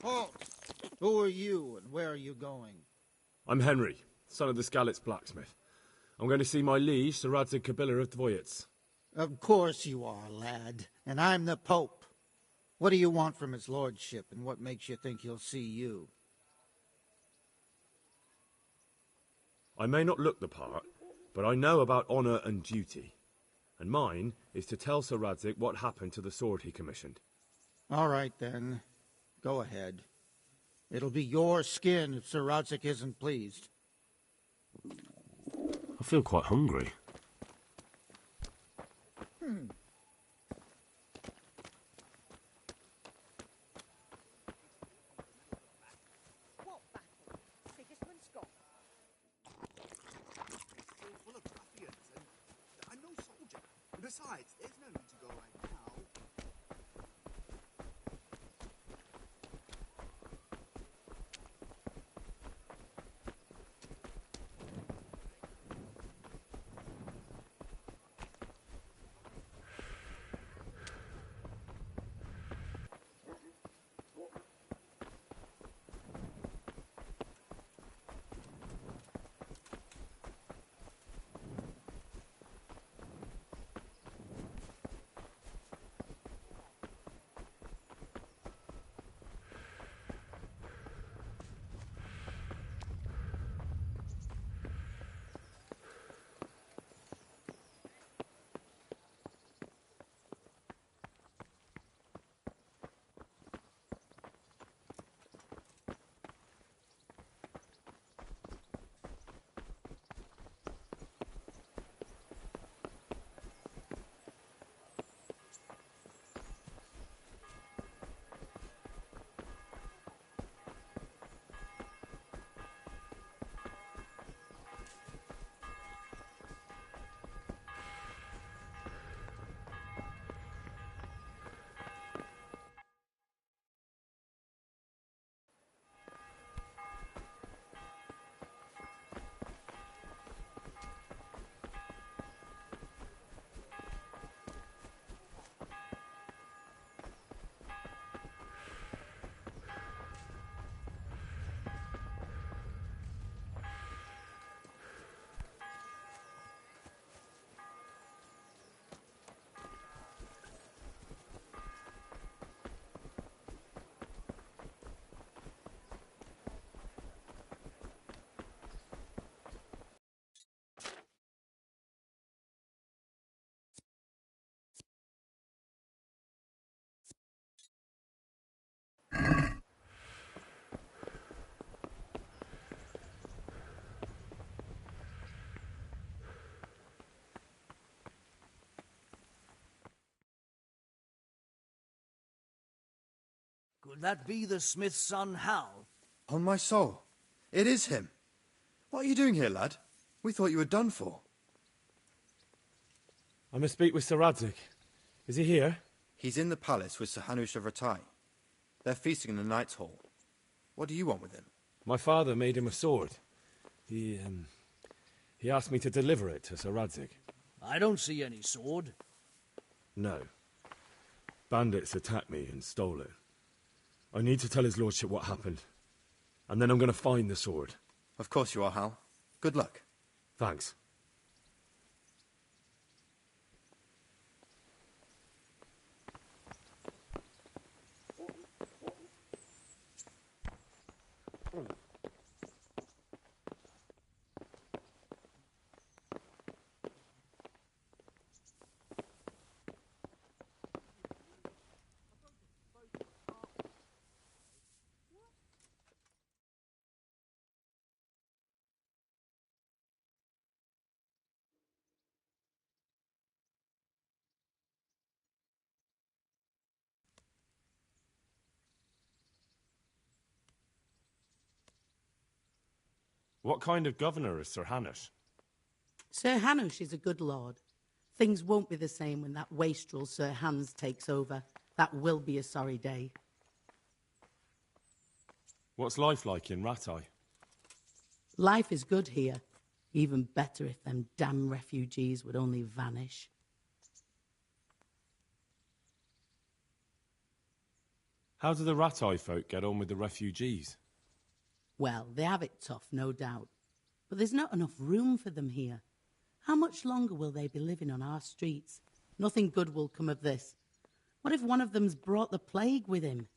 Halt! Who are you, and where are you going? I'm Henry, son of the Skalitz blacksmith. I'm going to see my liege, Sir Radzig Kobyla of Dvoyitz. Of course you are, lad. And I'm the Pope. What do you want from his lordship, and what makes you think he'll see you? I may not look the part, but I know about honour and duty. And mine is to tell Sir Radzig what happened to the sword he commissioned. All right, then. Go ahead. It'll be your skin if Sir Radzig isn't pleased. I feel quite hungry. What battle? Sigismund Scott. Full of ruffians, and I'm no soldier. Besides, there's no need to go right now. Could that be the smith's son, Hal? On my soul, it is him. What are you doing here, lad? We thought you were done for. I must speak with Sir Radzig. Is he here? He's in the palace with Sir Hanush of Rattay. They're feasting in the Knight's Hall. What do you want with him? My father made him a sword. He asked me to deliver it to Sir Radzig. I don't see any sword. No. Bandits attacked me and stole it. I need to tell his lordship what happened. And then I'm going to find the sword. Of course you are, Hal. Good luck. Thanks. What kind of governor is Sir Hanush? Sir Hanush is a good lord. Things won't be the same when that wastrel Sir Hans takes over. That will be a sorry day. What's life like in Rattay? Life is good here. Even better if them damn refugees would only vanish. How do the Rattay folk get on with the refugees? Well, they have it tough, no doubt. But there's not enough room for them here. How much longer will they be living on our streets? Nothing good will come of this. What if one of them's brought the plague with him?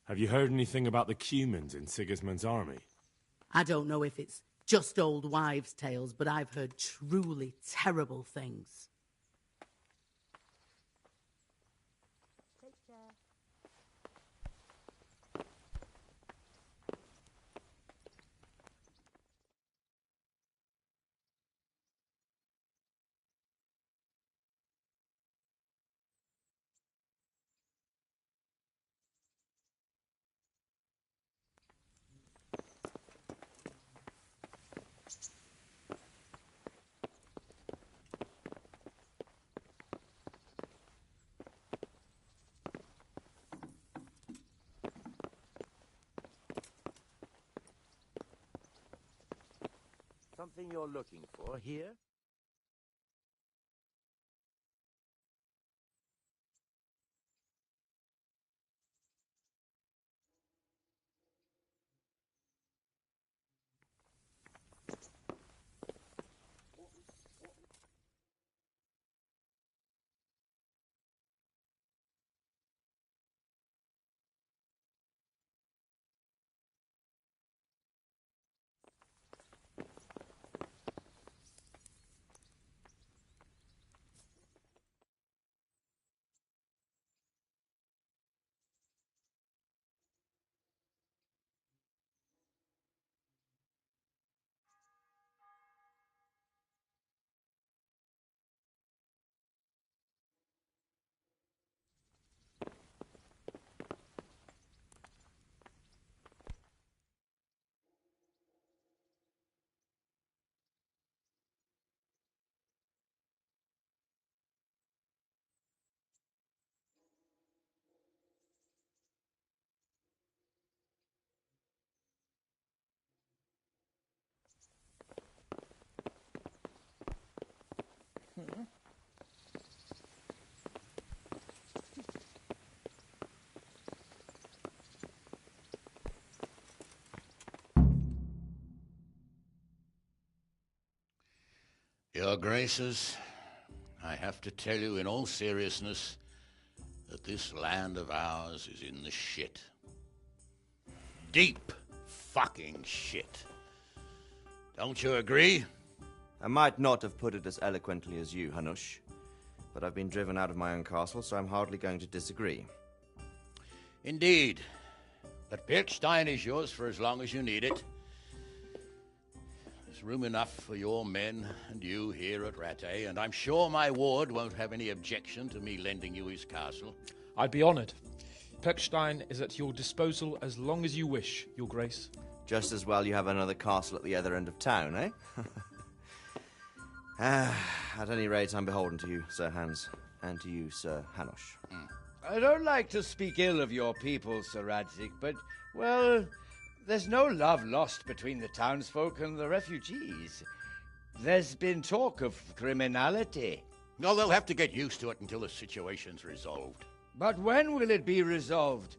Have you heard anything about the Cumans in Sigismund's army? I don't know if it's just old wives' tales, but I've heard truly terrible things. Take care. Something you're looking for here? Your Graces, I have to tell you in all seriousness that this land of ours is in the shit. Deep fucking shit. Don't you agree? I might not have put it as eloquently as you, Hanush, but I've been driven out of my own castle, so I'm hardly going to disagree. Indeed. But Pirkstein is yours for as long as you need it. There's room enough for your men and you here at Rattay, and I'm sure my ward won't have any objection to me lending you his castle. I'd be honoured. Pirkstein is at your disposal as long as you wish, Your Grace. Just as well you have another castle at the other end of town, eh? At any rate, I'm beholden to you, Sir Hans, and to you, Sir Hanush. I don't like to speak ill of your people, Sir Radzig, but, well, there's no love lost between the townsfolk and the refugees. There's been talk of criminality. No, they'll have to get used to it until the situation's resolved. But when will it be resolved?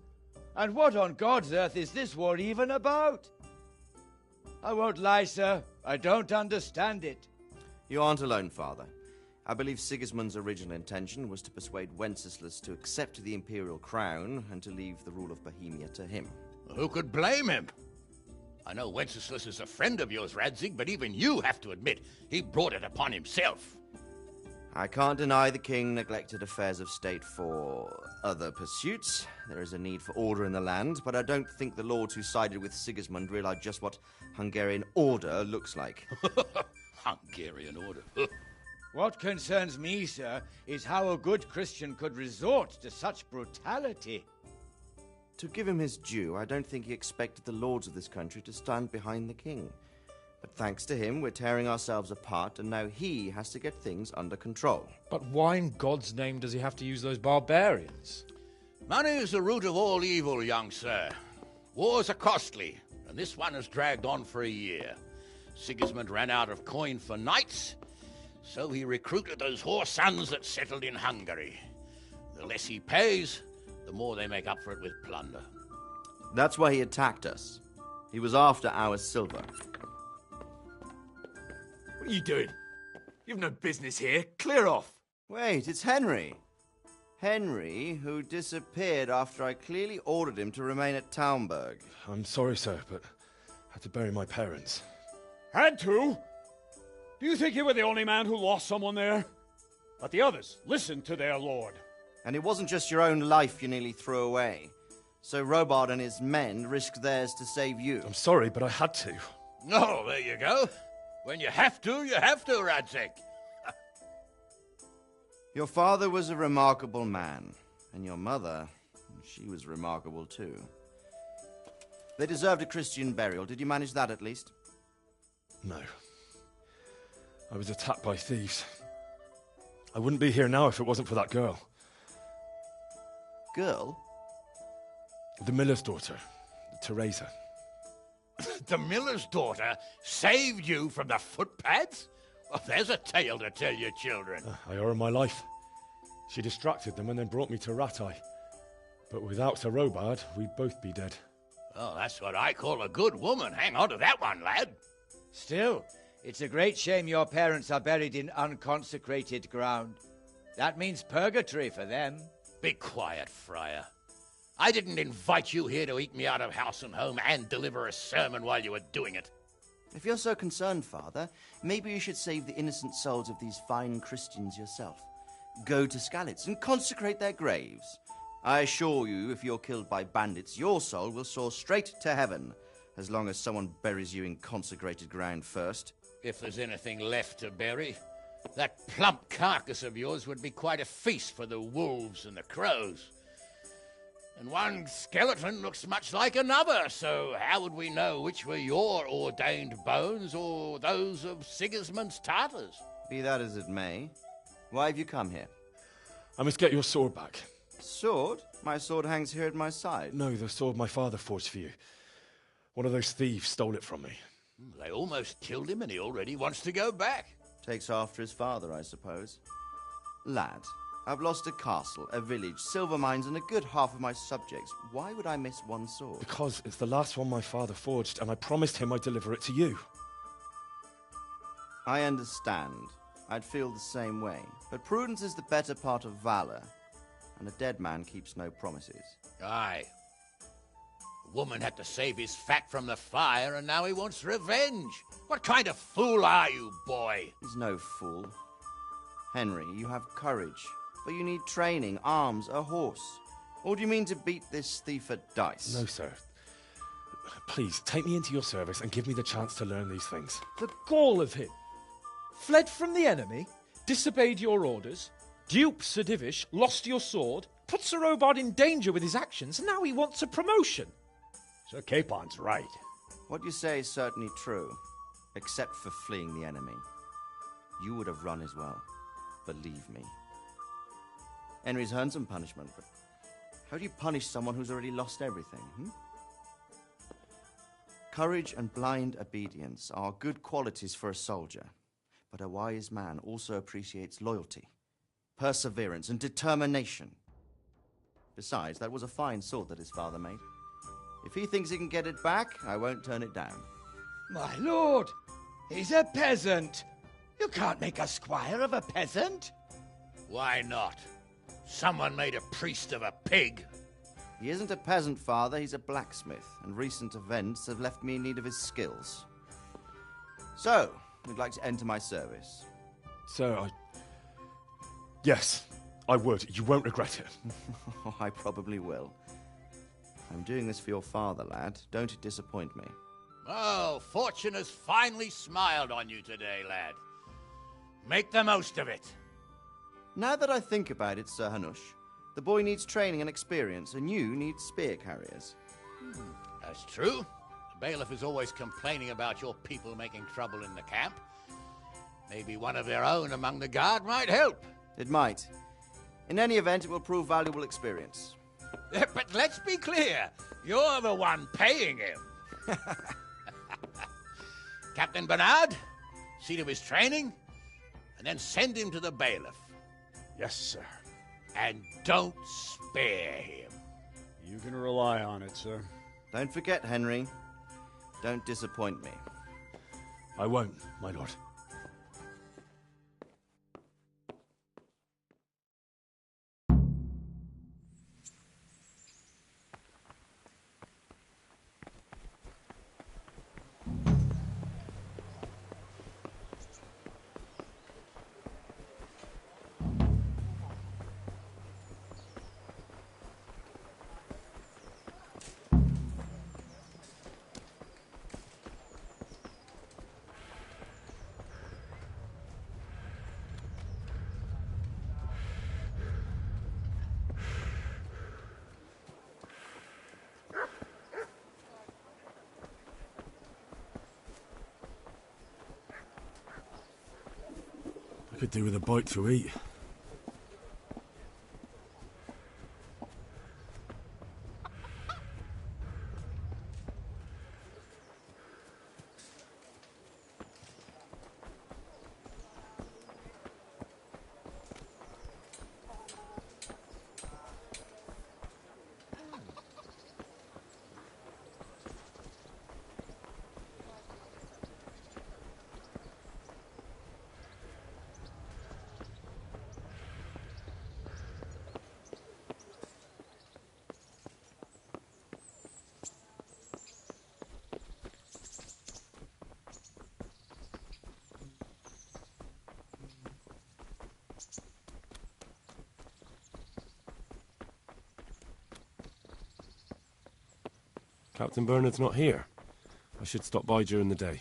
And what on God's earth is this war even about? I won't lie, sir. I don't understand it. You aren't alone, Father. I believe Sigismund's original intention was to persuade Wenceslas to accept the imperial crown and to leave the rule of Bohemia to him. Who could blame him? I know Wenceslas is a friend of yours, Radzig, but even you have to admit he brought it upon himself. I can't deny the king neglected affairs of state for other pursuits. There is a need for order in the land, but I don't think the lords who sided with Sigismund realized just what Hungarian order looks like. Hungarian order. What concerns me, sir, is how a good Christian could resort to such brutality. To give him his due, I don't think he expected the lords of this country to stand behind the king. But thanks to him, we're tearing ourselves apart, and now he has to get things under control. But why in God's name does he have to use those barbarians? Money is the root of all evil, young sir. Wars are costly, and this one has dragged on for a year. Sigismund ran out of coin for knights, So he recruited those whore sons that settled in Hungary. The less he pays, the more they make up for it with plunder. That's why he attacked us. He was after our silver. What are you doing? You've no business here. Clear off. Wait, it's Henry. Henry, who disappeared after I clearly ordered him to remain at Townburg. I'm sorry, sir, but I had to bury my parents. Had to? Do you think you were the only man who lost someone there? But the others listened to their lord. And it wasn't just your own life you nearly threw away. So Robard and his men risked theirs to save you. I'm sorry, but I had to. Oh, there you go. When you have to, Radzig. Your father was a remarkable man, and your mother, she was remarkable too. They deserved a Christian burial. Did you manage that at least? No. I was attacked by thieves. I wouldn't be here now if it wasn't for that girl. Girl? The miller's daughter, Teresa. The miller's daughter saved you from the footpads? Well, there's a tale to tell your children. I owe her my life. She distracted them and then brought me to Rattay. But without Sir Robard, we'd both be dead. Oh, that's what I call a good woman. Hang on to that one, lad. Still, it's a great shame your parents are buried in unconsecrated ground. That means purgatory for them. Be quiet, Friar. I didn't invite you here to eat me out of house and home and deliver a sermon while you were doing it. If you're so concerned, Father, maybe you should save the innocent souls of these fine Christians yourself. Go to Skalitz and consecrate their graves. I assure you, if you're killed by bandits, your soul will soar straight to heaven, as long as someone buries you in consecrated ground first. If there's anything left to bury, that plump carcass of yours would be quite a feast for the wolves and the crows. And one skeleton looks much like another, so how would we know which were your ordained bones or those of Sigismund's Tartars? Be that as it may, why have you come here? I must get your sword back. Sword? My sword hangs here at my side. No, the sword my father forged for you. One of those thieves stole it from me. They almost killed him and he already wants to go back. Takes after his father, I suppose. Lad, I've lost a castle, a village, silver mines, and a good half of my subjects. Why would I miss one sword? Because it's the last one my father forged, and I promised him I'd deliver it to you. I understand. I'd feel the same way. But prudence is the better part of valor, and a dead man keeps no promises. Aye. The woman had to save his fat from the fire, and now he wants revenge. What kind of fool are you, boy? He's no fool. Henry, you have courage, but you need training, arms, a horse. Or do you mean to beat this thief at dice? No, sir. Please, take me into your service and give me the chance to learn these things. The gall of him. Fled from the enemy, disobeyed your orders, duped Sir Divish, lost your sword, put Sir Robard in danger with his actions, and now he wants a promotion. Sir Capon's right. What you say is certainly true, except for fleeing the enemy. You would have run as well, believe me. Henry's earned some punishment, but how do you punish someone who's already lost everything, Courage and blind obedience are good qualities for a soldier, but a wise man also appreciates loyalty, perseverance, and determination. Besides, that was a fine sword that his father made. If he thinks he can get it back, I won't turn it down. My lord, he's a peasant. You can't make a squire of a peasant. Why not? Someone made a priest of a pig. He isn't a peasant, father, he's a blacksmith, and recent events have left me in need of his skills. So, would like to enter my service? Sir, Yes, I would. You won't regret it. Oh, I probably will. I'm doing this for your father, lad. Don't it disappoint me. Oh, fortune has finally smiled on you today, lad. Make the most of it. Now that I think about it, Sir Hanush, the boy needs training and experience, and you need spear carriers. That's true. The bailiff is always complaining about your people making trouble in the camp. Maybe one of their own among the guard might help. It might. In any event, it will prove valuable experience. But let's be clear. You're the one paying him. Captain Bernard, see to his training, and then send him to the bailiff. Yes, sir. And don't spare him. You can rely on it, sir. Don't forget, Henry. Don't disappoint me. I won't, my lord. I could do with a bite to eat. Captain Bernard's not here. I should stop by during the day.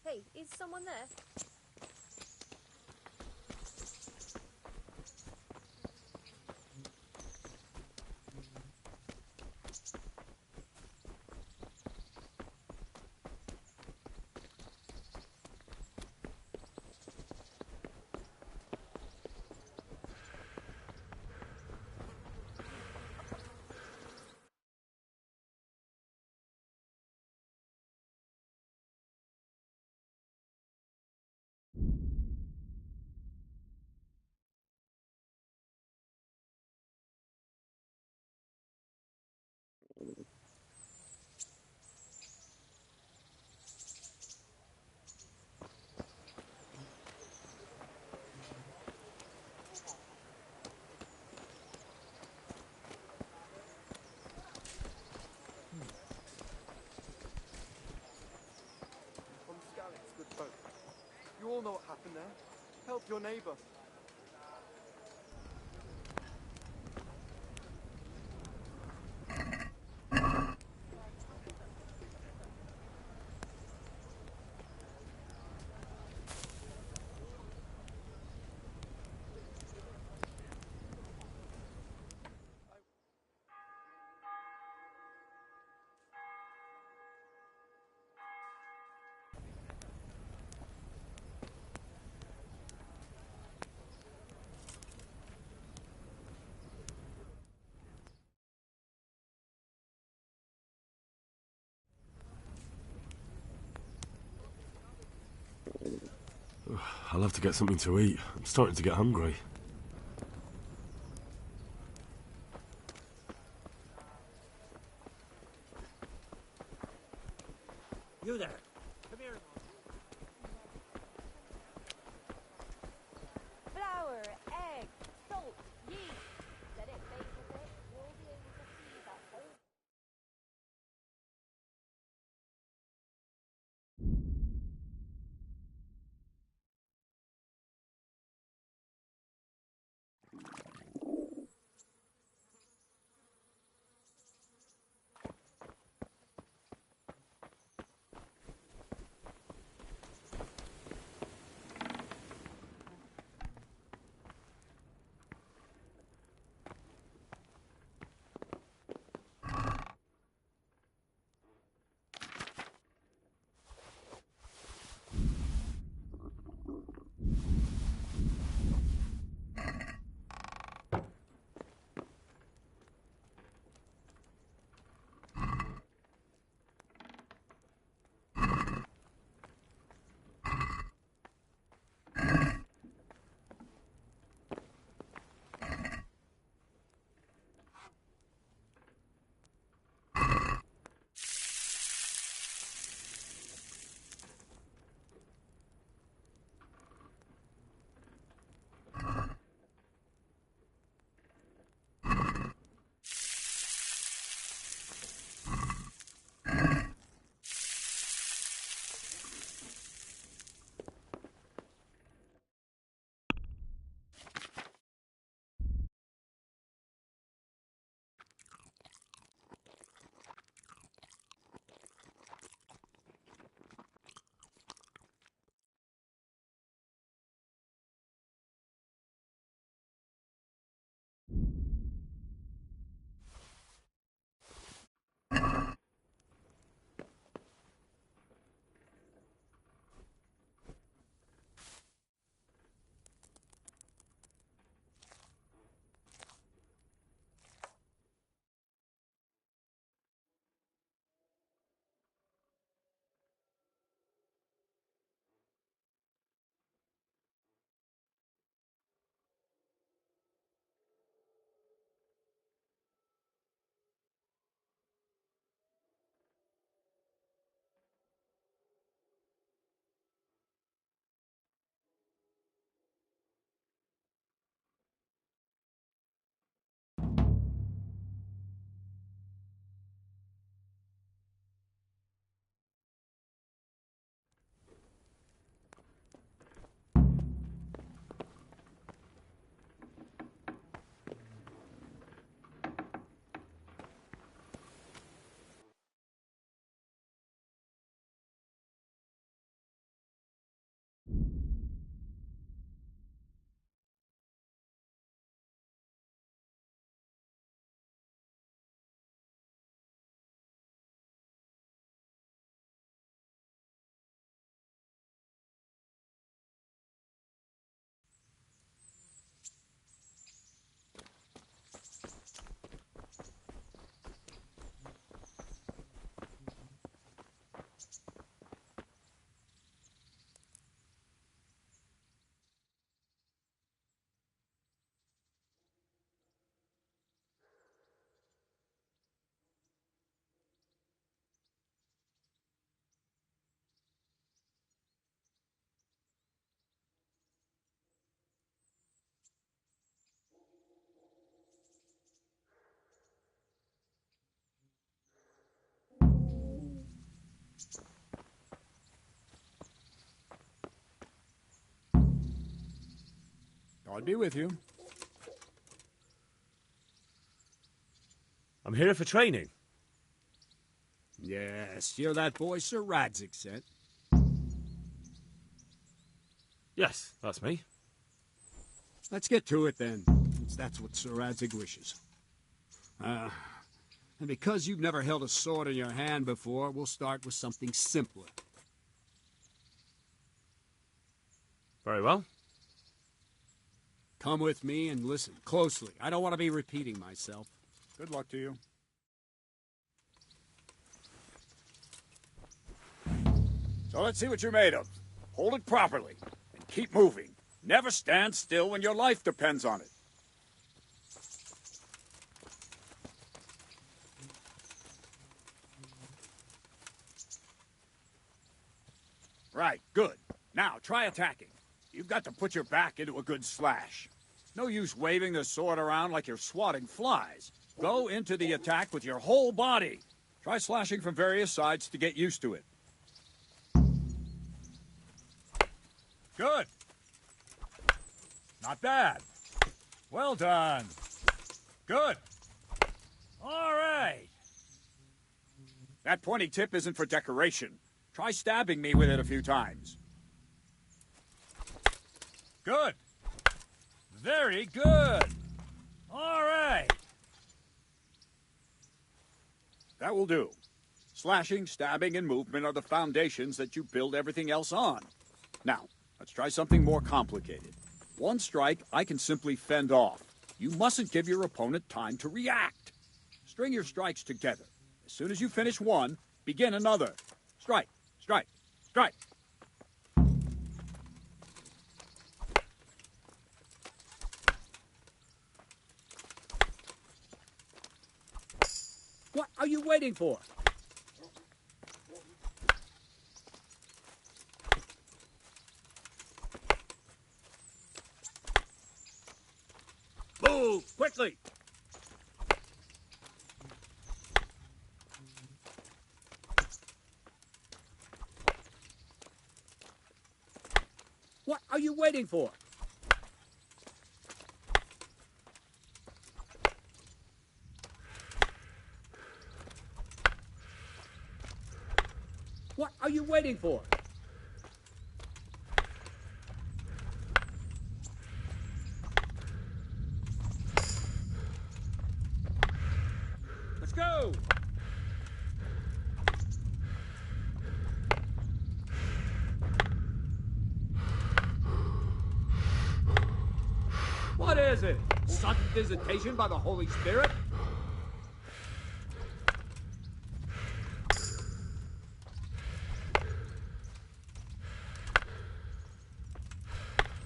Hey, is someone there? You all know what happened there. Help your neighbor. I'll have to get something to eat. I'm starting to get hungry. You there. Come here. Flour, egg, salt, yeast. Let it bake a bit. We'll be able to see that whole. God be with you. I'm here for training. Yes, you're that boy Sir Radzig sent. Yes, that's me. Let's get to it then, since that's what Sir Radzig wishes. And because you've never held a sword in your hand before, we'll start with something simpler. Very well. Come with me and listen closely. I don't want to be repeating myself. Good luck to you. So let's see what you're made of. Hold it properly and keep moving. Never stand still when your life depends on it. Right, good. Now, try attacking. You've got to put your back into a good slash. No use waving the sword around like you're swatting flies. Go into the attack with your whole body. Try slashing from various sides to get used to it. Good. Not bad. Well done. Good. All right. That pointy tip isn't for decoration. Try stabbing me with it a few times. Good. Very good. All right. That will do. Slashing, stabbing, and movement are the foundations that you build everything else on. Now, let's try something more complicated. One strike I can simply fend off. You mustn't give your opponent time to react. String your strikes together. As soon as you finish one, begin another. Strike, strike, strike. What are you waiting for? Move quickly! What are you waiting for? What are you waiting for? Let's go! What is it? Sudden visitation by the Holy Spirit?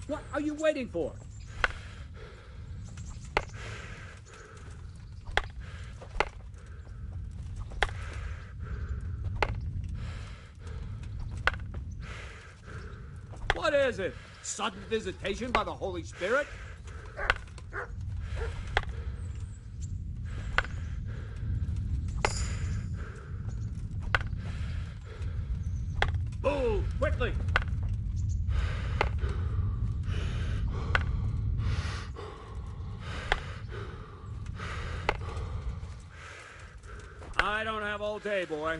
What are you waiting for? What is it? Sudden visitation by the Holy Spirit? Move quickly! I don't have all day, boy.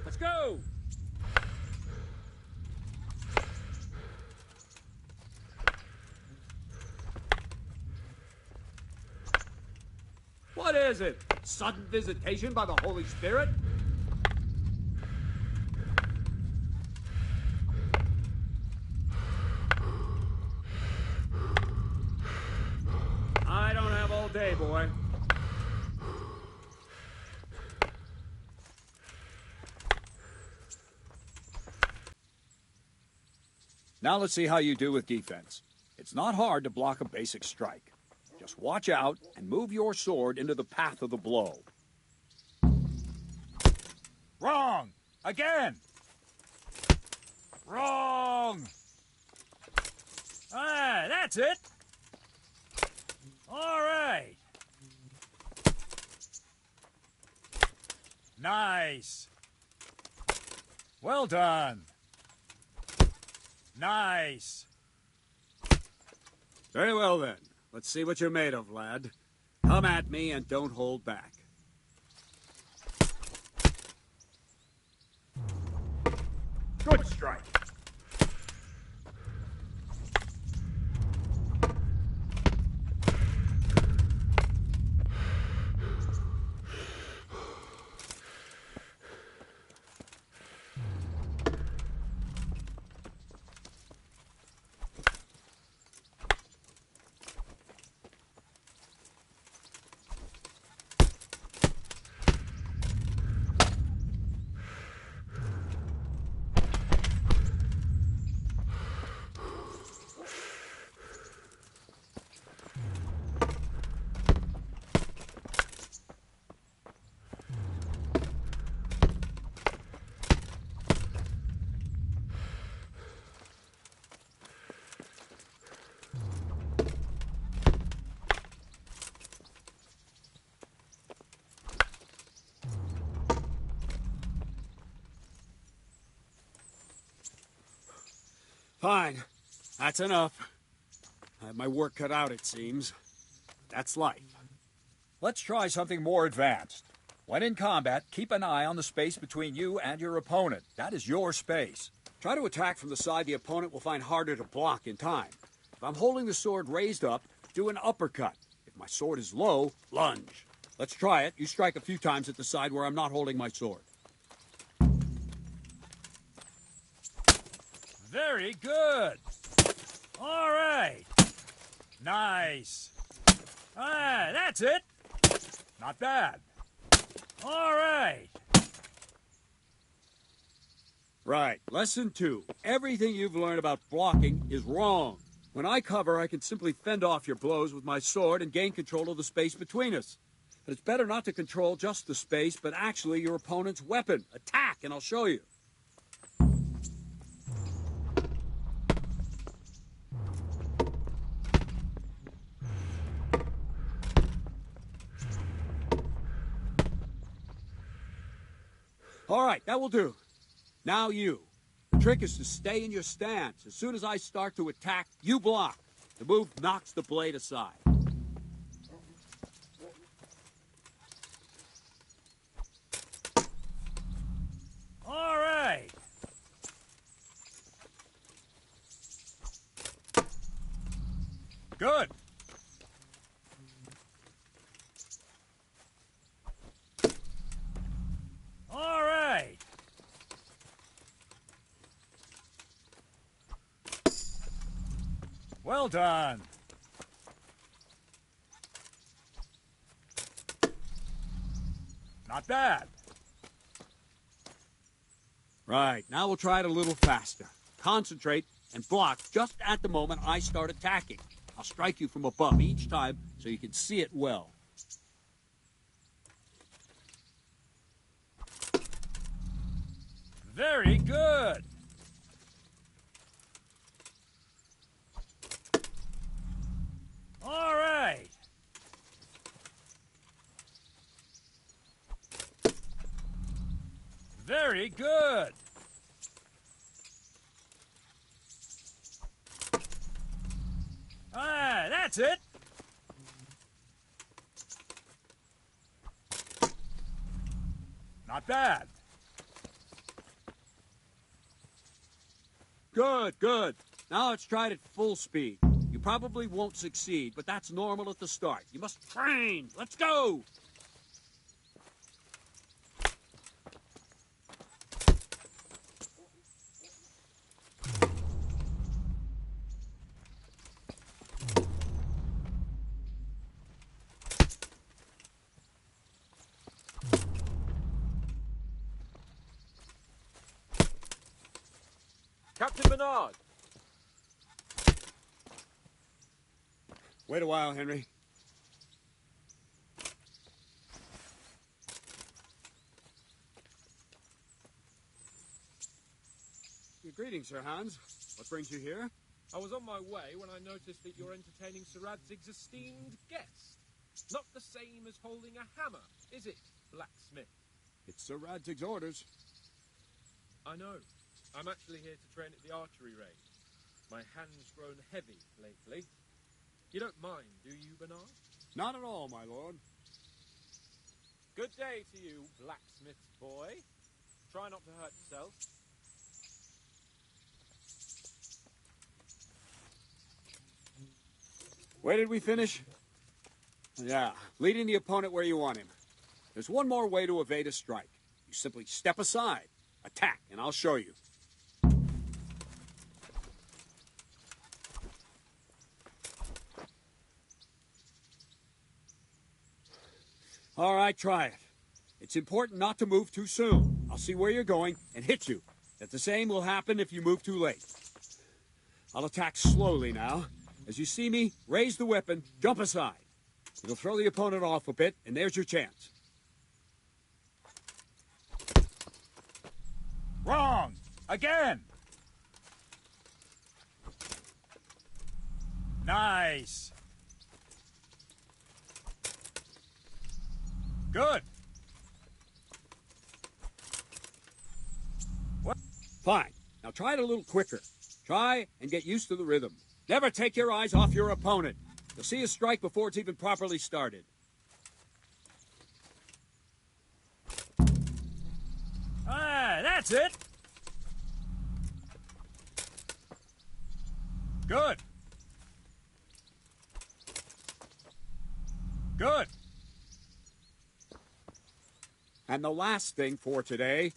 Let's go! What is it? Sudden visitation by the Holy Spirit? I don't have all day, boy. Now let's see how you do with defense. It's not hard to block a basic strike. Just watch out and move your sword into the path of the blow. Wrong! Again! Wrong! Ah, that's it! All right. Nice. Well done. Nice. Very well, then. Let's see what you're made of, lad. Come at me and don't hold back. Good strike. Fine. That's enough. I have my work cut out, it seems. That's life. Let's try something more advanced. When in combat, keep an eye on the space between you and your opponent. That is your space. Try to attack from the side the opponent will find harder to block in time. If I'm holding the sword raised up, do an uppercut. If my sword is low, lunge. Let's try it. You strike a few times at the side where I'm not holding my sword. Very good. All right. Nice. Ah, that's it. Not bad. All right. Right. Lesson 2. Everything you've learned about blocking is wrong. When I cover, I can simply fend off your blows with my sword and gain control of the space between us. But it's better not to control just the space, but actually your opponent's weapon. Attack, and I'll show you. All right, that will do. Now you. The trick is to stay in your stance. As soon as I start to attack, you block. The move knocks the blade aside. All right. Good. All right. Well done. Not bad. Right, now we'll try it a little faster. Concentrate and block just at the moment I start attacking. I'll strike you from above each time so you can see it well. Very good. All right. Very good. Ah, that's it. Not bad. Good, good. Now let's try it at full speed. You probably won't succeed, but that's normal at the start. You must train. Let's go! Captain Bernard! Wait a while, Henry. Greetings, Sir Hans. What brings you here? I was on my way when I noticed that you're entertaining Sir Radzig's esteemed guest. Not the same as holding a hammer, is it, blacksmith? It's Sir Radzig's orders. I know. I'm actually here to train at the archery range. My hand's grown heavy lately. You don't mind, do you, Bernard? Not at all, my lord. Good day to you, blacksmith's boy. Try not to hurt yourself. Where did we finish? Yeah, leading the opponent where you want him. There's one more way to evade a strike. You simply step aside, attack, and I'll show you. All right, try it. It's important not to move too soon. I'll see where you're going and hit you. That the same will happen if you move too late. I'll attack slowly now. As you see me, raise the weapon, jump aside. It'll throw the opponent off a bit, and there's your chance. Wrong! Again! Nice! Good! What? Fine. Now try it a little quicker. Try and get used to the rhythm. Never take your eyes off your opponent. You'll see a strike before it's even properly started. Ah, that's it! Good! Good! And the last thing for today,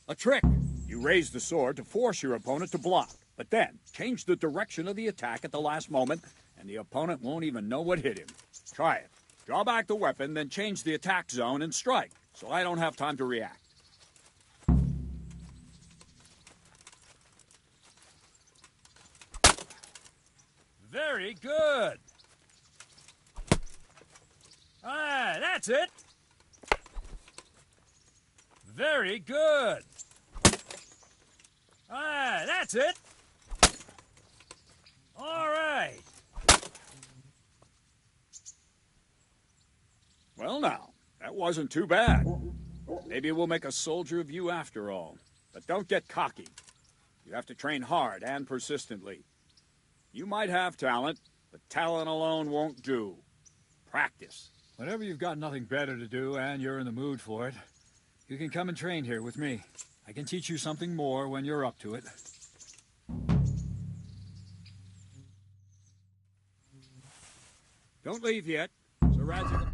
a trick. You raise the sword to force your opponent to block, but then change the direction of the attack at the last moment, and the opponent won't even know what hit him. Try it. Draw back the weapon, then change the attack zone and strike, so I don't have time to react. Very good. Ah, that's it. Very good. Ah, that's it. All right. Well, now, that wasn't too bad. Maybe we'll make a soldier of you after all. But don't get cocky. You have to train hard and persistently. You might have talent, but talent alone won't do. Practice. Whenever you've got nothing better to do and you're in the mood for it, you can come and train here with me. I can teach you something more when you're up to it. Don't leave yet. Sir Radzig...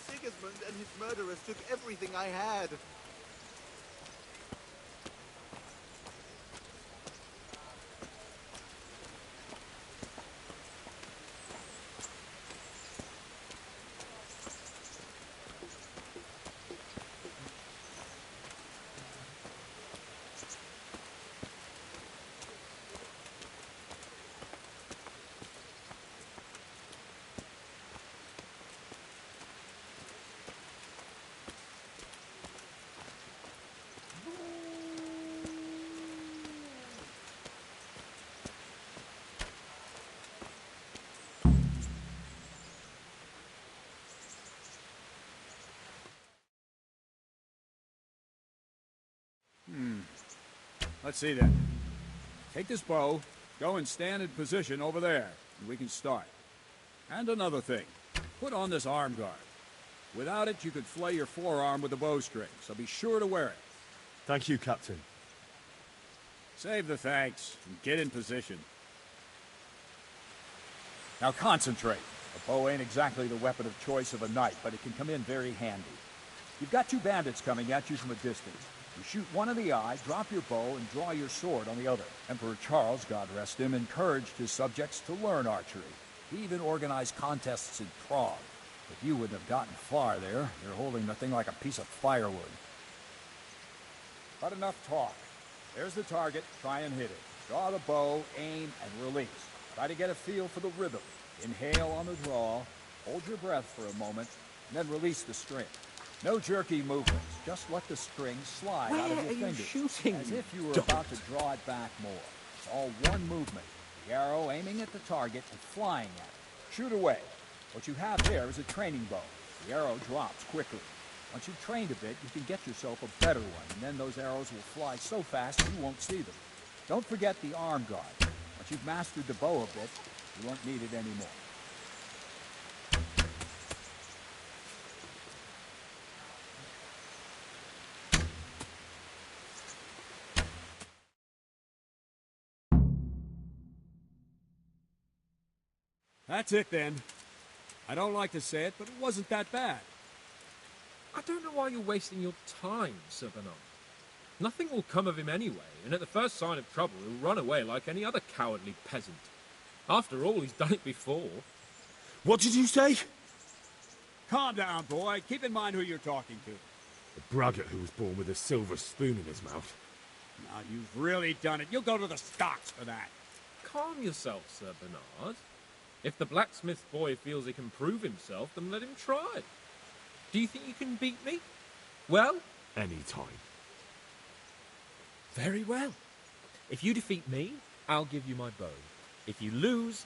Sigismund and his murderers took everything I had. Let's see then. Take this bow, go and stand in position over there, and we can start. And another thing, put on this arm guard. Without it, you could flay your forearm with a bowstring, so be sure to wear it. Thank you, Captain. Save the thanks, and get in position. Now concentrate. A bow ain't exactly the weapon of choice of a knight, but it can come in very handy. You've got two bandits coming at you from a distance. You shoot one in the eye, drop your bow, and draw your sword on the other. Emperor Charles, God rest him, encouraged his subjects to learn archery. He even organized contests in Prague. But you wouldn't have gotten far there. You're holding the thing like a piece of firewood. But enough talk. There's the target. Try and hit it. Draw the bow, aim, and release. Try to get a feel for the rhythm. Inhale on the draw, hold your breath for a moment, and then release the string. No jerky movements. Just let the string slide out of your fingers. Shooting? As if you were about to draw it back more. It's all one movement. The arrow aiming at the target and flying at it. Shoot away. What you have there is a training bow. The arrow drops quickly. Once you've trained a bit, you can get yourself a better one, and then those arrows will fly so fast you won't see them. Don't forget the arm guard. Once you've mastered the bow a bit, you won't need it anymore. That's it then. I don't like to say it, but it wasn't that bad. I don't know why you're wasting your time, Sir Bernard. Nothing will come of him anyway, and at the first sign of trouble he'll run away like any other cowardly peasant. After all, he's done it before. What did you say? Calm down, boy. Keep in mind who you're talking to. A braggart who was born with a silver spoon in his mouth. Now, you've really done it. You'll go to the stocks for that. Calm yourself, Sir Bernard. If the blacksmith boy feels he can prove himself, then let him try. Do you think you can beat me? Well? Any time. Very well. If you defeat me, I'll give you my bow. If you lose...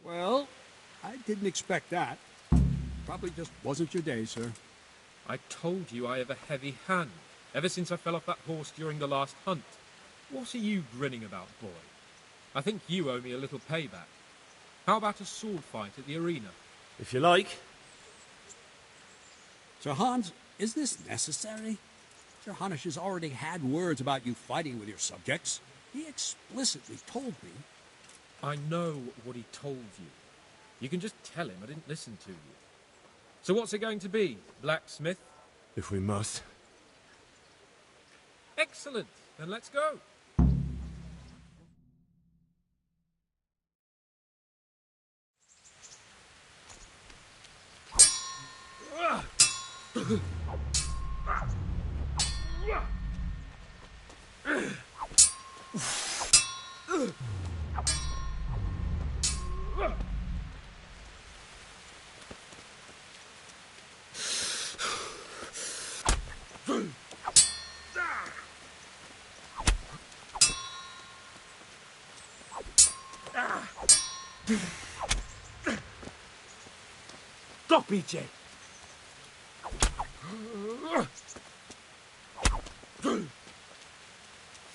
Well, I didn't expect that. Probably just wasn't your day, sir. I told you I have a heavy hand, ever since I fell off that horse during the last hunt. What are you grinning about, boy? I think you owe me a little payback. How about a sword fight at the arena? If you like. Sir Hans, is this necessary? Sir Hanush has already had words about you fighting with your subjects. He explicitly told me. I know what he told you. You can just tell him I didn't listen to you. So what's it going to be, blacksmith? If we must. Excellent. Then let's go. Stop, BJ!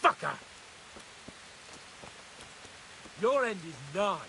Fucker! Your end is nigh.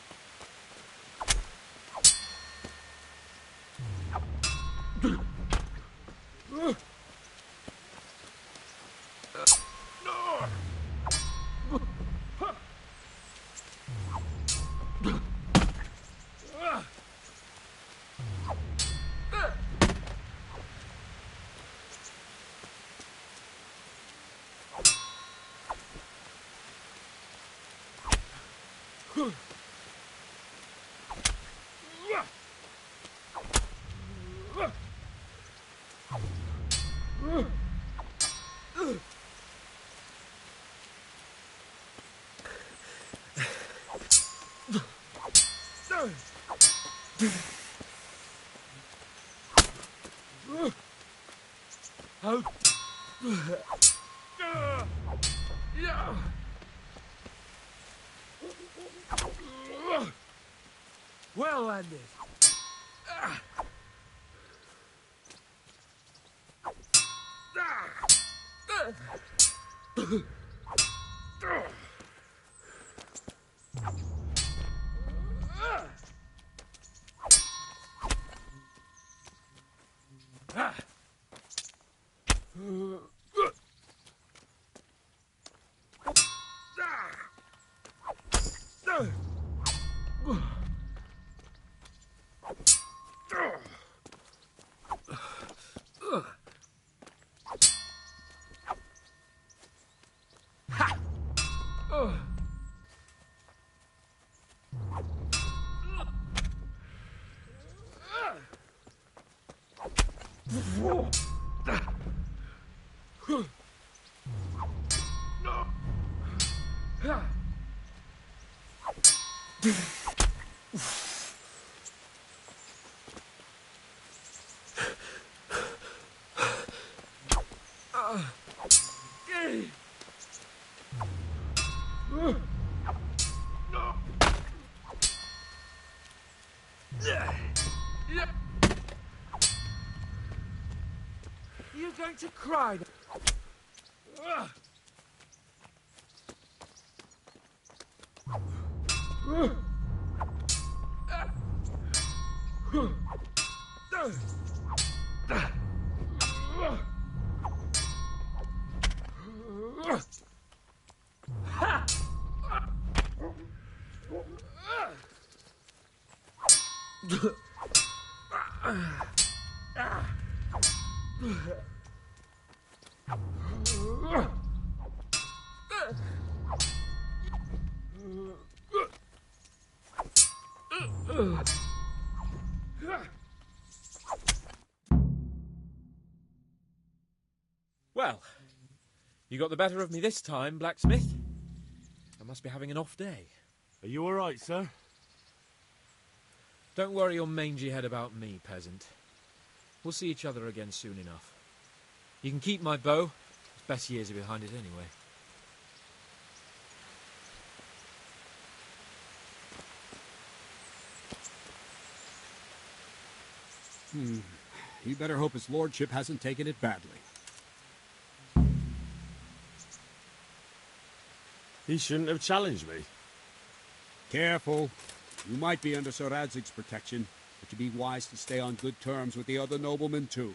Well landed. You're going to cry. Well, you got the better of me this time, blacksmith. I must be having an off day. Are you all right, sir? Don't worry your mangy head about me, peasant. We'll see each other again soon enough. You can keep my bow. Its best years are behind it anyway. You better hope his lordship hasn't taken it badly. He shouldn't have challenged me. Careful. You might be under Sir Radzig's protection, but you'd be wise to stay on good terms with the other noblemen, too.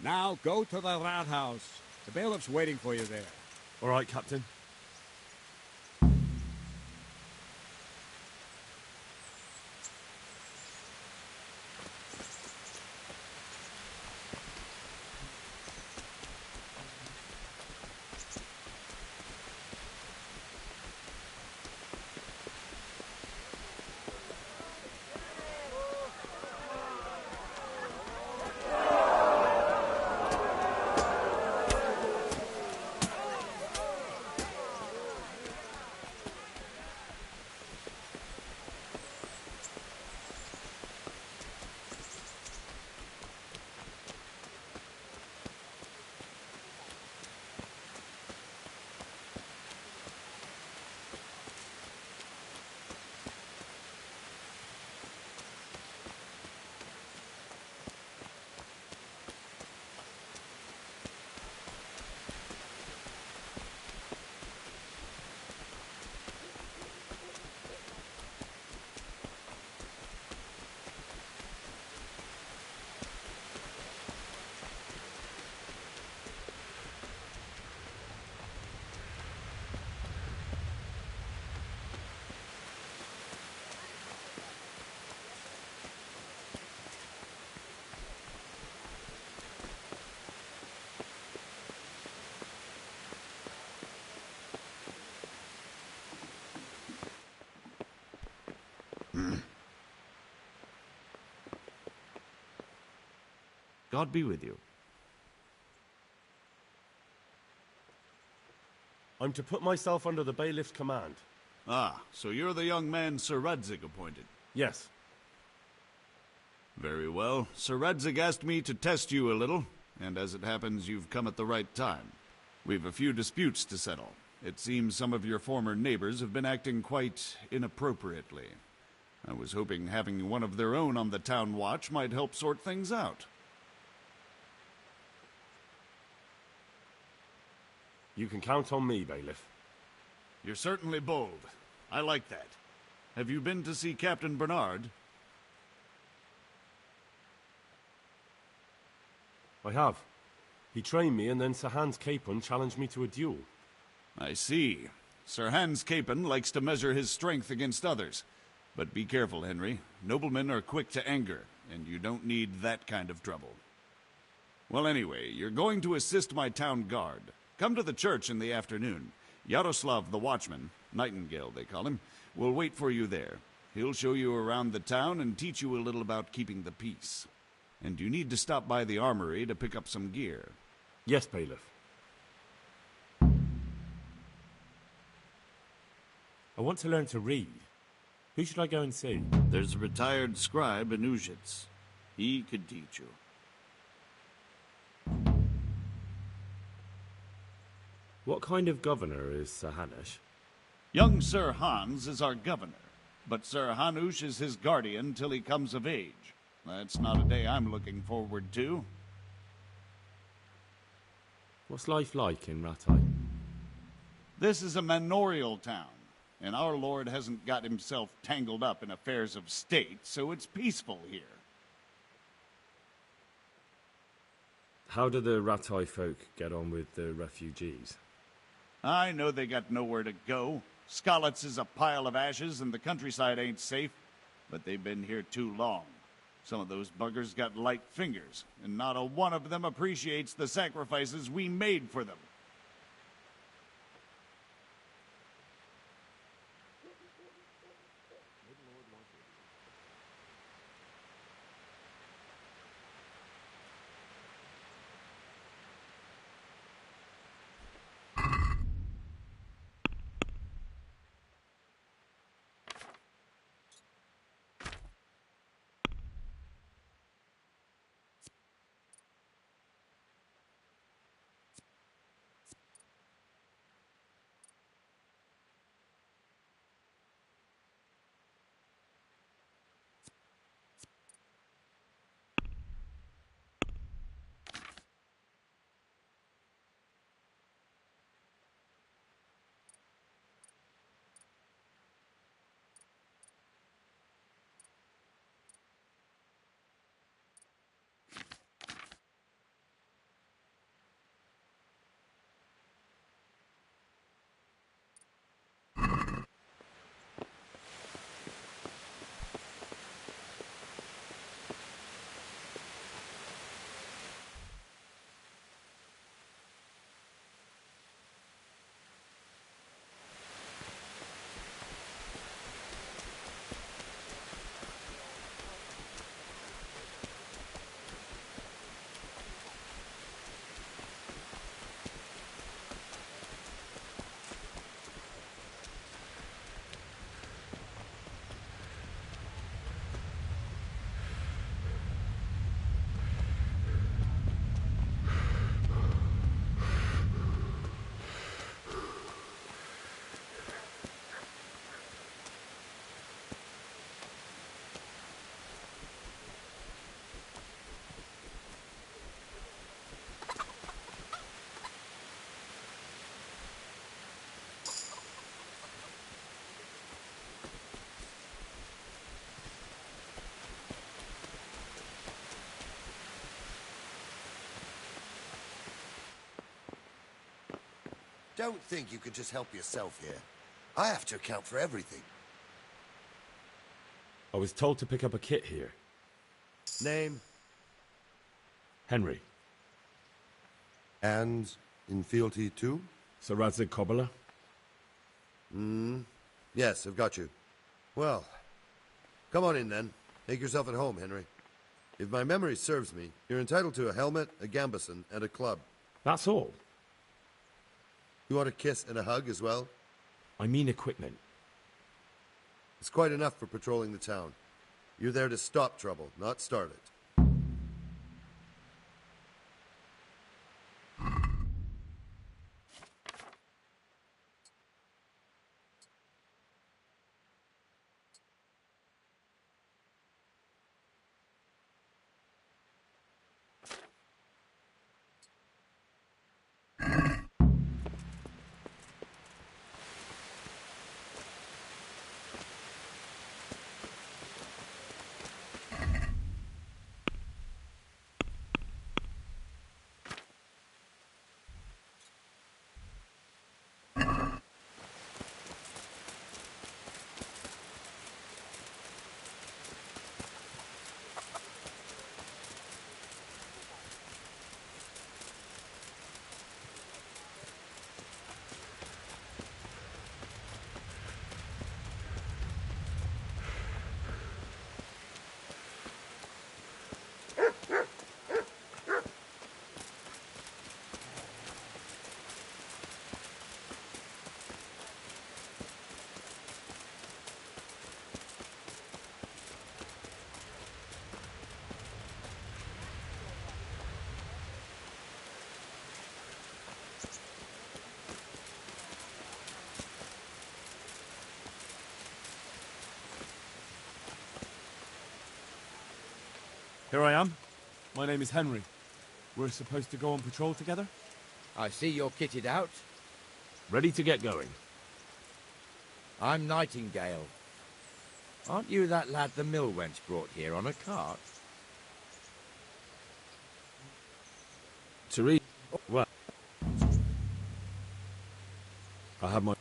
Now, go to the Rathouse. The bailiff's waiting for you there. All right, Captain. God be with you. I'm to put myself under the bailiff's command. Ah, so you're the young man Sir Radzig appointed? Yes. Very well. Sir Radzig asked me to test you a little, and as it happens, you've come at the right time. We've a few disputes to settle. It seems some of your former neighbors have been acting quite inappropriately. I was hoping having one of their own on the town watch might help sort things out. You can count on me, bailiff. You're certainly bold. I like that. Have you been to see Captain Bernard? I have. He trained me, and then Sir Hans Capon challenged me to a duel. I see. Sir Hans Capon likes to measure his strength against others. But be careful, Henry. Noblemen are quick to anger, and you don't need that kind of trouble. Well, anyway, you're going to assist my town guard. Come to the church in the afternoon. Yaroslav the Watchman, Nightingale they call him, will wait for you there. He'll show you around the town and teach you a little about keeping the peace. And you need to stop by the armory to pick up some gear. Yes, bailiff. I want to learn to read. Who should I go and see? There's a retired scribe in Uzhitz. He could teach you. What kind of governor is Sir Hanush? Young Sir Hans is our governor, but Sir Hanush is his guardian till he comes of age. That's not a day I'm looking forward to. What's life like in Rattay? This is a manorial town, and our lord hasn't got himself tangled up in affairs of state, so it's peaceful here. How do the Rattay folk get on with the refugees? I know they got nowhere to go. Skalitz is a pile of ashes, and the countryside ain't safe, but they've been here too long. Some of those buggers got light fingers, and not a one of them appreciates the sacrifices we made for them. Don't think you can just help yourself here. I have to account for everything. I was told to pick up a kit here. Name? Henry. And in fealty too? Sir Radzig Kobyla? Yes, I've got you. Well, come on in then. Make yourself at home, Henry. If my memory serves me, you're entitled to a helmet, a gambeson, and a club. That's all. You want a kiss and a hug as well? I mean equipment. It's quite enough for patrolling the town. You're there to stop trouble, not start it. Here I am. My name is Henry. We're supposed to go on patrol together? I see you're kitted out. Ready to get going. I'm Nightingale. Aren't you that lad the mill wench brought here on a cart? Therese. Well, I have my...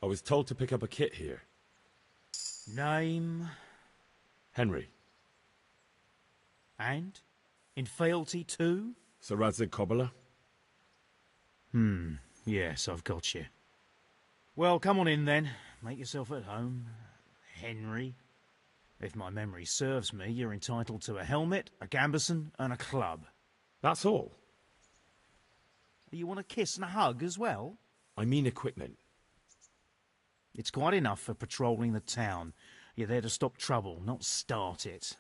I was told to pick up a kit here. Name? Henry. And? In fealty too? Sir Radzig Kobyla. Yes, I've got you. Well, come on in then. Make yourself at home. Henry. If my memory serves me, you're entitled to a helmet, a gambeson, and a club. That's all. You want a kiss and a hug as well? I mean equipment. It's quite enough for patrolling the town. You're there to stop trouble, not start it.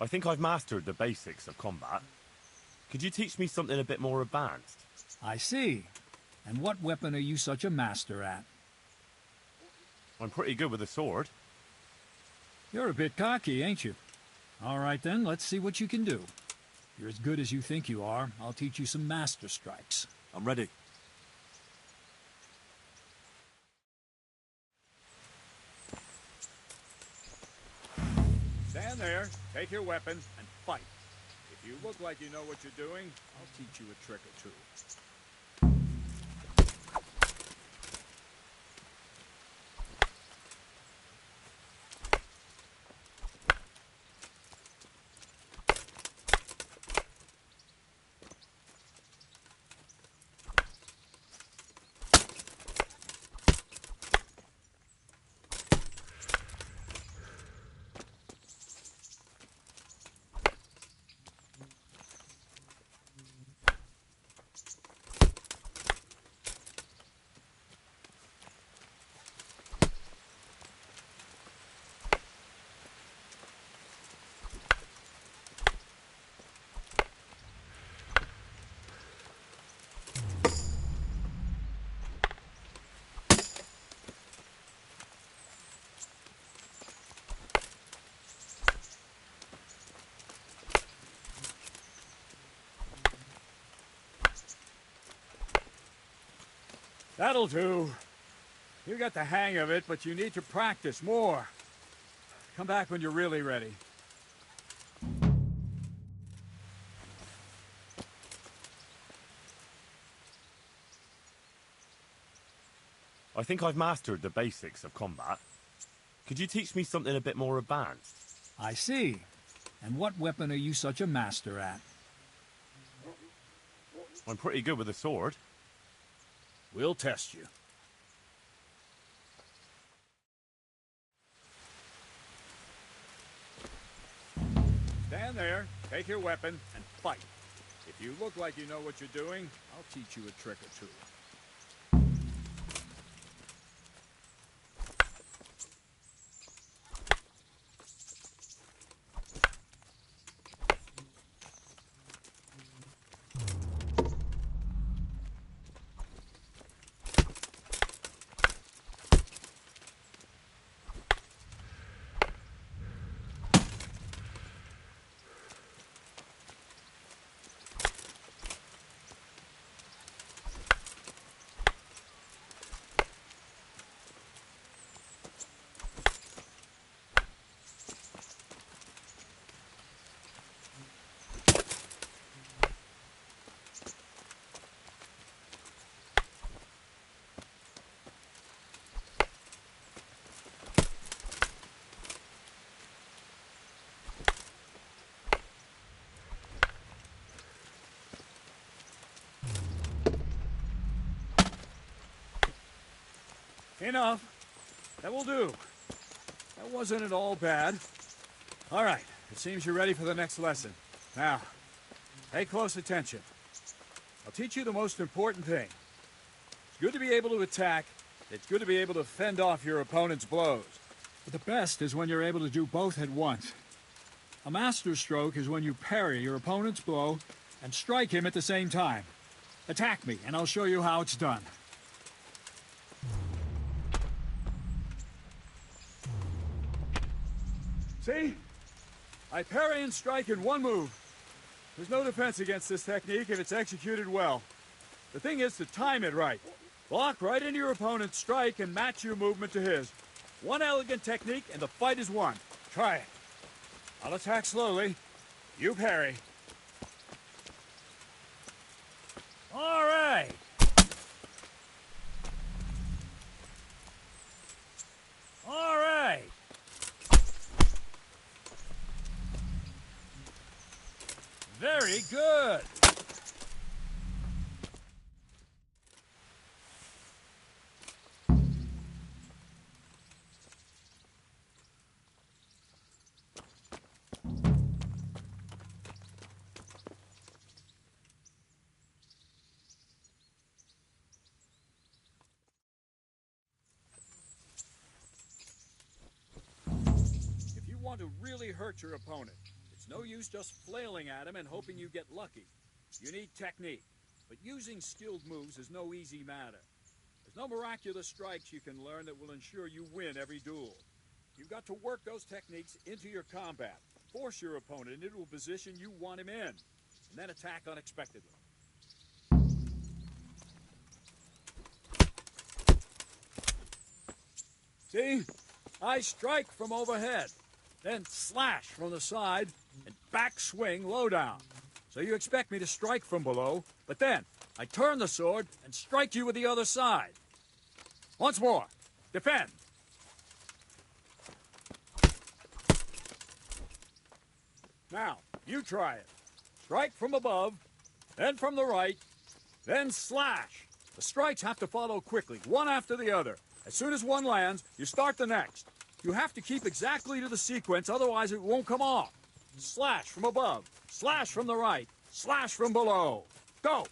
I think I've mastered the basics of combat. Could you teach me something a bit more advanced? I see. And what weapon are you such a master at? I'm pretty good with a sword. You're a bit cocky, ain't you? All right then, let's see what you can do. If you're as good as you think you are, I'll teach you some master strikes. I'm ready. Stand there, take your weapon, and fight. If you look like you know what you're doing, I'll teach you a trick or two. That'll do. You got the hang of it, but you need to practice more. Come back when you're really ready. I think I've mastered the basics of combat. Could you teach me something a bit more advanced? I see. And what weapon are you such a master at? I'm pretty good with a sword. We'll test you. Stand there, take your weapon, and fight. If you look like you know what you're doing, I'll teach you a trick or two. Enough. That will do. That wasn't at all bad. All right, it seems you're ready for the next lesson. Now, pay close attention. I'll teach you the most important thing. It's good to be able to attack. It's good to be able to fend off your opponent's blows. But the best is when you're able to do both at once. A master stroke is when you parry your opponent's blow and strike him at the same time. Attack me, and I'll show you how it's done. See? I parry and strike in one move. There's no defense against this technique if it's executed well. The thing is to time it right. Block right into your opponent's strike and match your movement to his. One elegant technique and the fight is won. Try it. I'll attack slowly. You parry. All right. All right. Very good. If you want to really hurt your opponent, it's no use just flailing at him and hoping you get lucky. You need technique, but using skilled moves is no easy matter. There's no miraculous strikes you can learn that will ensure you win every duel. You've got to work those techniques into your combat, force your opponent into a position you want him in, and then attack unexpectedly. See? I strike from overhead, then slash from the side, and back swing low down. So you expect me to strike from below, but then I turn the sword and strike you with the other side. Once more. Defend. Now, you try it. Strike from above, then from the right, then slash. The strikes have to follow quickly, one after the other. As soon as one lands, you start the next. You have to keep exactly to the sequence, otherwise it won't come off. Slash from above, slash from the right, slash from below. Go!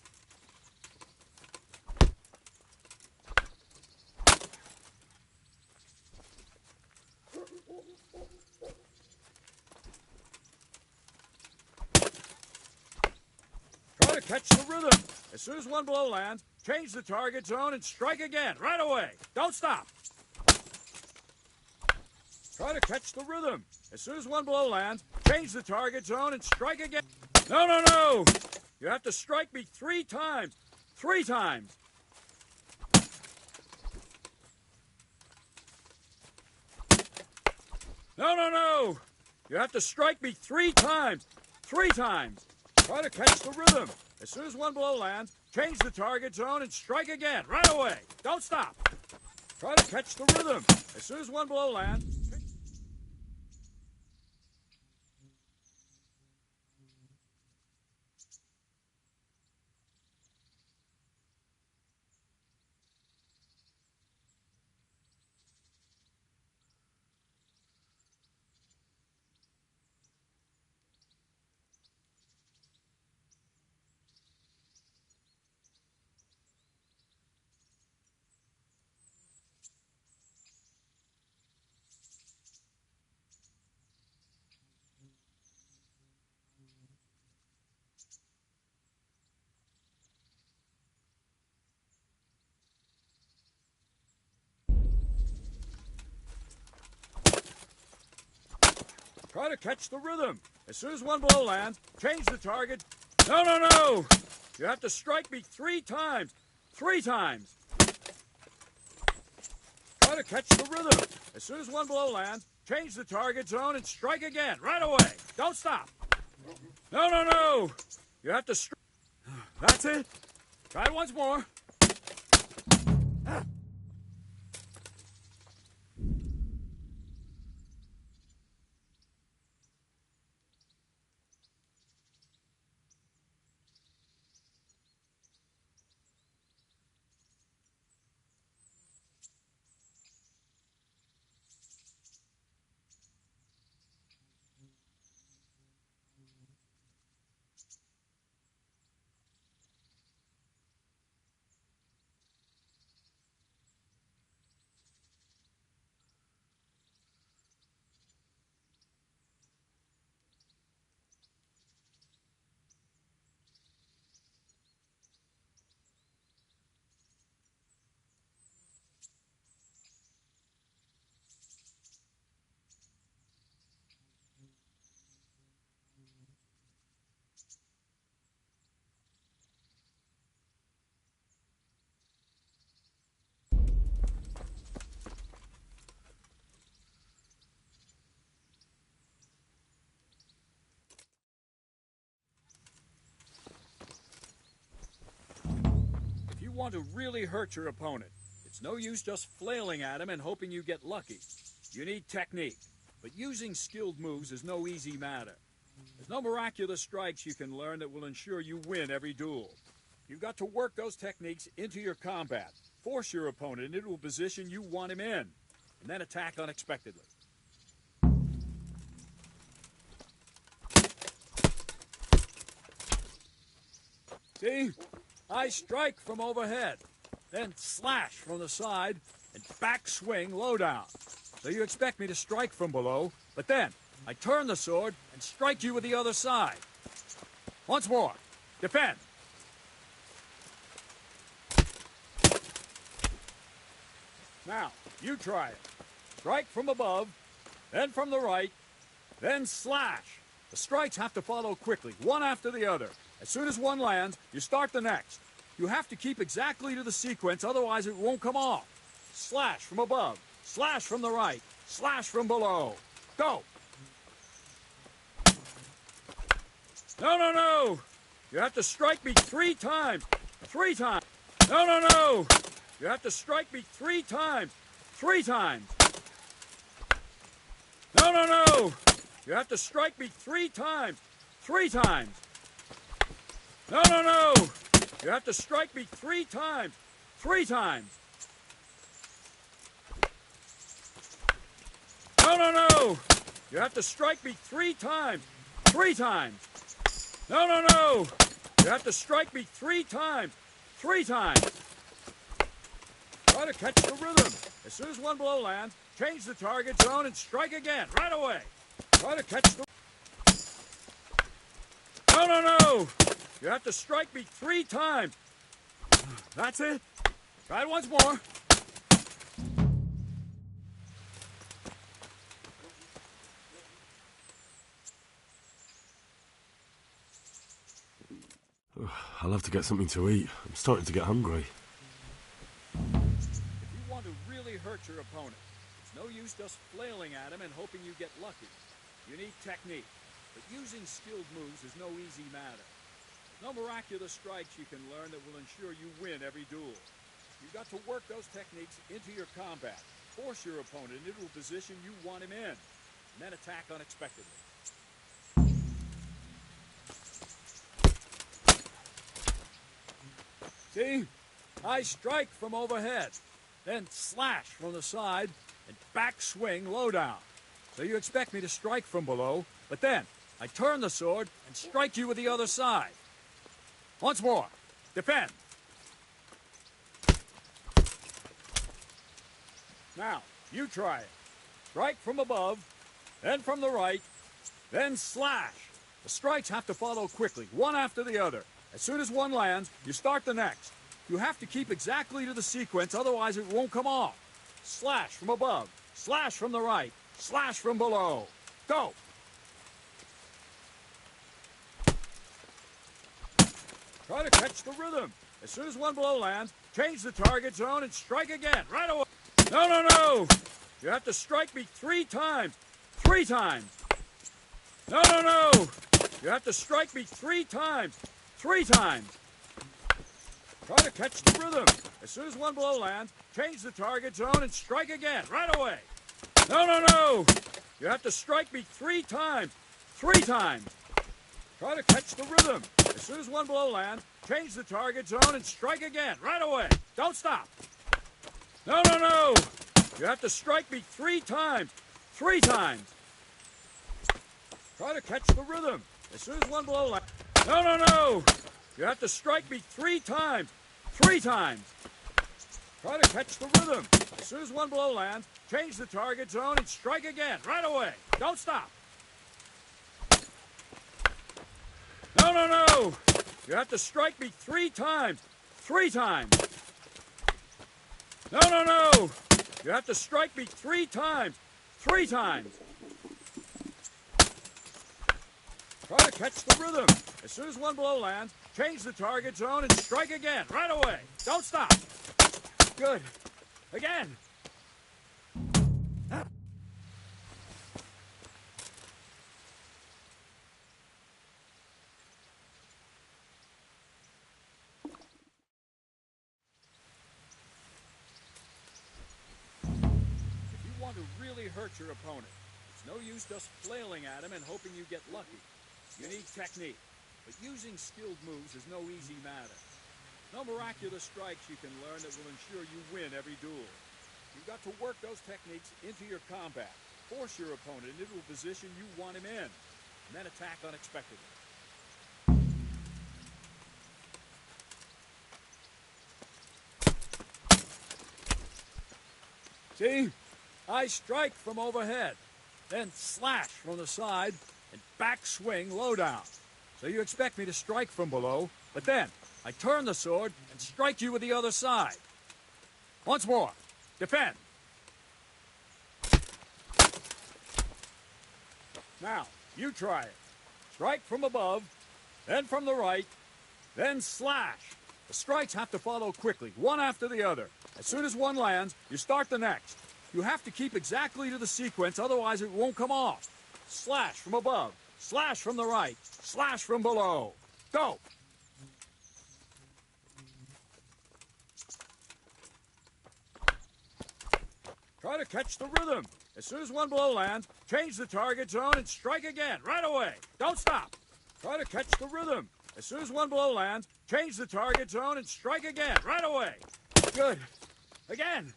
Try to catch the rhythm. As soon as one blow lands, change the target zone and strike again, right away. Don't stop. Try to catch the rhythm. As soon as one blow lands, change the target zone and strike again. No, no, no! You have to strike me 3 times. 3 times. No, no, no! You have to strike me 3 times. 3 times. Try to catch the rhythm. As soon as one blow lands, change the target zone and strike again, right away. Don't stop. Try to catch the rhythm. As soon as one blow lands... Try to catch the rhythm. As soon as one blow lands, change the target. No, no, no! You have to strike me 3 times. 3 times. Try to catch the rhythm. As soon as one blow lands, change the target zone and strike again, right away. Don't stop. No, no, no! You have to strike. That's it. Try it once more. Want to really hurt your opponent. It's no use just flailing at him and hoping you get lucky. You need technique, but using skilled moves is no easy matter. There's no miraculous strikes you can learn that will ensure you win every duel. You've got to work those techniques into your combat, force your opponent into a position you want him in, and then attack unexpectedly. See? I strike from overhead, then slash from the side, and back swing low down. So you expect me to strike from below, but then I turn the sword and and strike you with the other side. Once more. Defend. Now, you try it. Strike from above, then from the right, then slash. The strikes have to follow quickly, one after the other. As soon as one lands, you start the next. You have to keep exactly to the sequence, otherwise it won't come off. Slash from above, slash from the right, slash from below. Go! No, no, no! You have to strike me 3 times. 3 times. No, no, no! You have to strike me 3 times. 3 times. No, no, no! You have to strike me 3 times. 3 times. No, no, no! You have to strike me 3 times. 3 times. No, no, no! You have to strike me 3 times. 3 times. No, no, no! You have to strike me 3 times. 3 times. Try to catch the rhythm. As soon as one blow lands, change the target zone and strike again, right away. Try to catch the... No, no, no! You have to strike me 3 times. That's it. Try it once more. I'll have to get something to eat. I'm starting to get hungry. If you want to really hurt your opponent, it's no use just flailing at him and hoping you get lucky. You need technique, but using skilled moves is no easy matter. No miraculous strikes you can learn that will ensure you win every duel. You've got to work those techniques into your combat, force your opponent into a position you want him in, and then attack unexpectedly. See? I strike from overhead, then slash from the side, and back swing low down. So you expect me to strike from below, but then I turn the sword and strike you with the other side. Once more. Defend. Now, you try it. Strike from above, then from the right, then slash. The strikes have to follow quickly, one after the other. As soon as one lands, you start the next. You have to keep exactly to the sequence, otherwise it won't come off. Slash from above, slash from the right, slash from below. Go! Try to catch the rhythm. As soon as one blow lands, change the target zone and strike again, right away. No, no, no! You have to strike me 3 times. 3 times. No, no, no! You have to strike me 3 times. 3 times. Try to catch the rhythm. As soon as one blow lands, change the target zone and strike again, right away. No, no, no! You have to strike me 3 times. 3 times. Try to catch the rhythm. As soon as one blow lands, change the target zone and strike again, right away. Don't stop. No, no, no! You have to strike me 3 times. 3 times. Try to catch the rhythm. As soon as one blow lands... No, no, no! You have to strike me 3 times. 3 times. Try to catch the rhythm. As soon as one blow lands, change the target zone and strike again, right away. Don't stop. No, no, no! You have to strike me 3 times. 3 times. No, no, no! You have to strike me 3 times. 3 times. Try to catch the rhythm. As soon as one blow lands, change the target zone and strike again, right away. Don't stop. Good. Again. If you want to really hurt your opponent, it's no use just flailing at him and hoping you get lucky. You need technique, but using skilled moves is no easy matter. No miraculous strikes you can learn that will ensure you win every duel. You've got to work those techniques into your combat, force your opponent into a position you want him in, and then attack unexpectedly. See? I strike from overhead, then slash from the side, and back swing low down. So you expect me to strike from below, but then I turn the sword and strike you with the other side. Once more. Defend. Now, you try it. Strike from above, then from the right, then slash. The strikes have to follow quickly, one after the other. As soon as one lands, you start the next. You have to keep exactly to the sequence, otherwise it won't come off. Slash from above, slash from the right, slash from below. Go! Try to catch the rhythm. As soon as one blow lands, change the target zone and strike again, right away. Don't stop. Try to catch the rhythm. As soon as one blow lands, change the target zone and strike again, right away. Good. Again.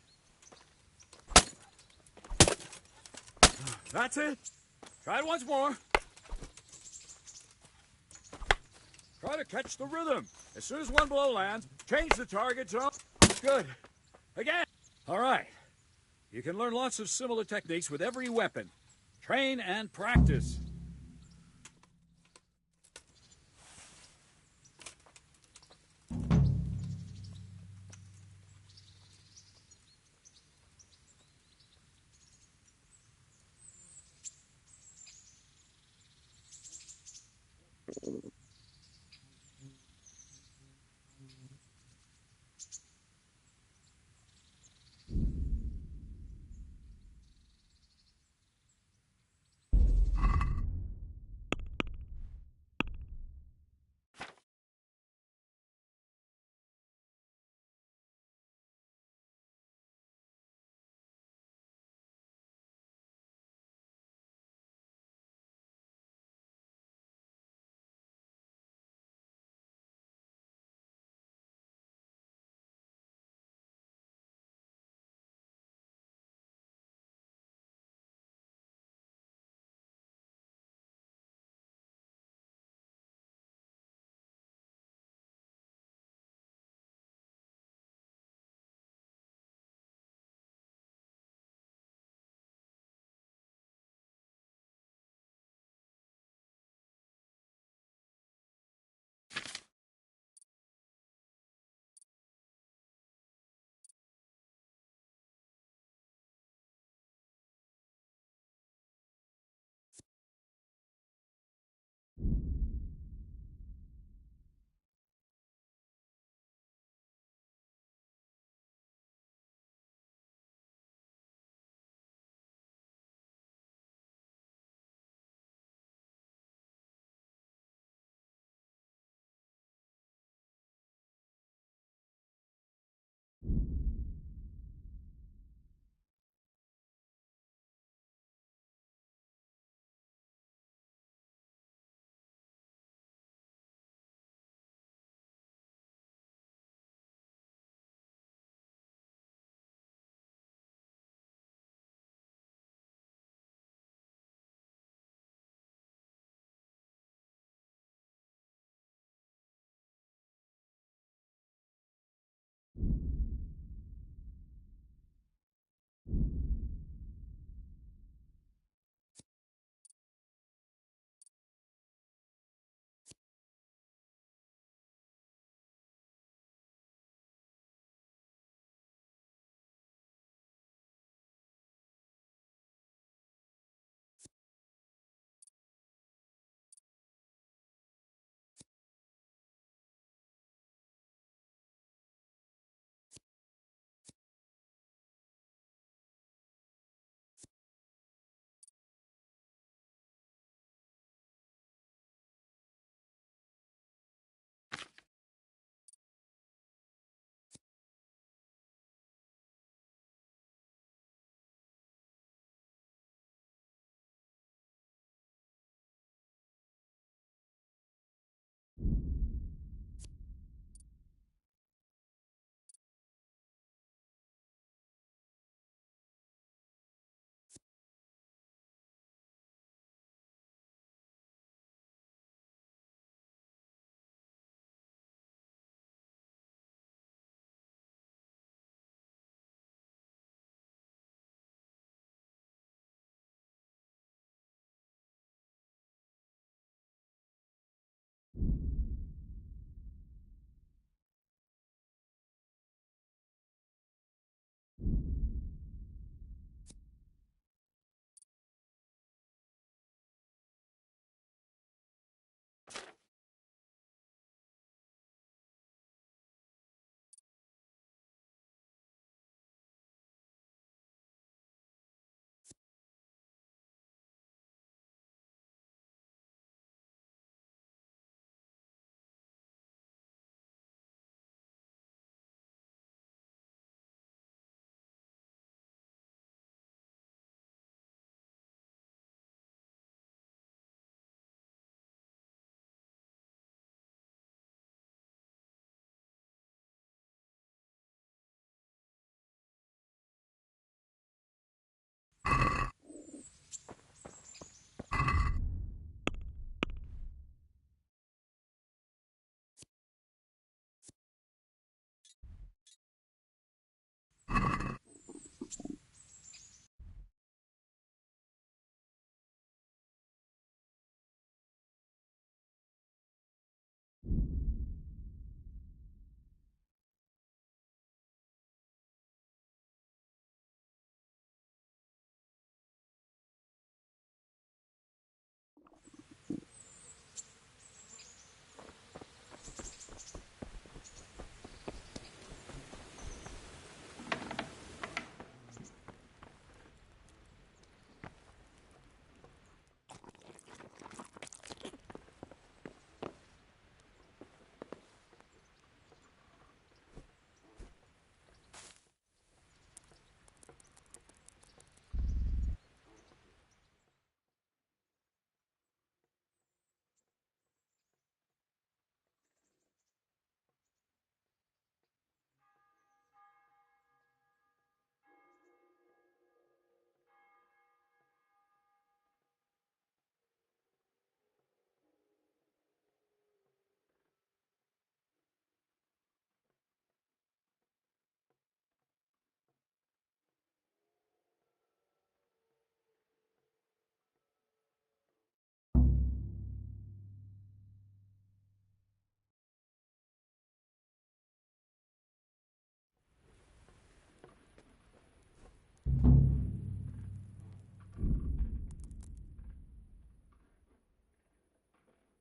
That's it. Try it once more. Try to catch the rhythm. As soon as one blow lands, change the target zone. Good. Again. All right. You can learn lots of similar techniques with every weapon. Train and practice. you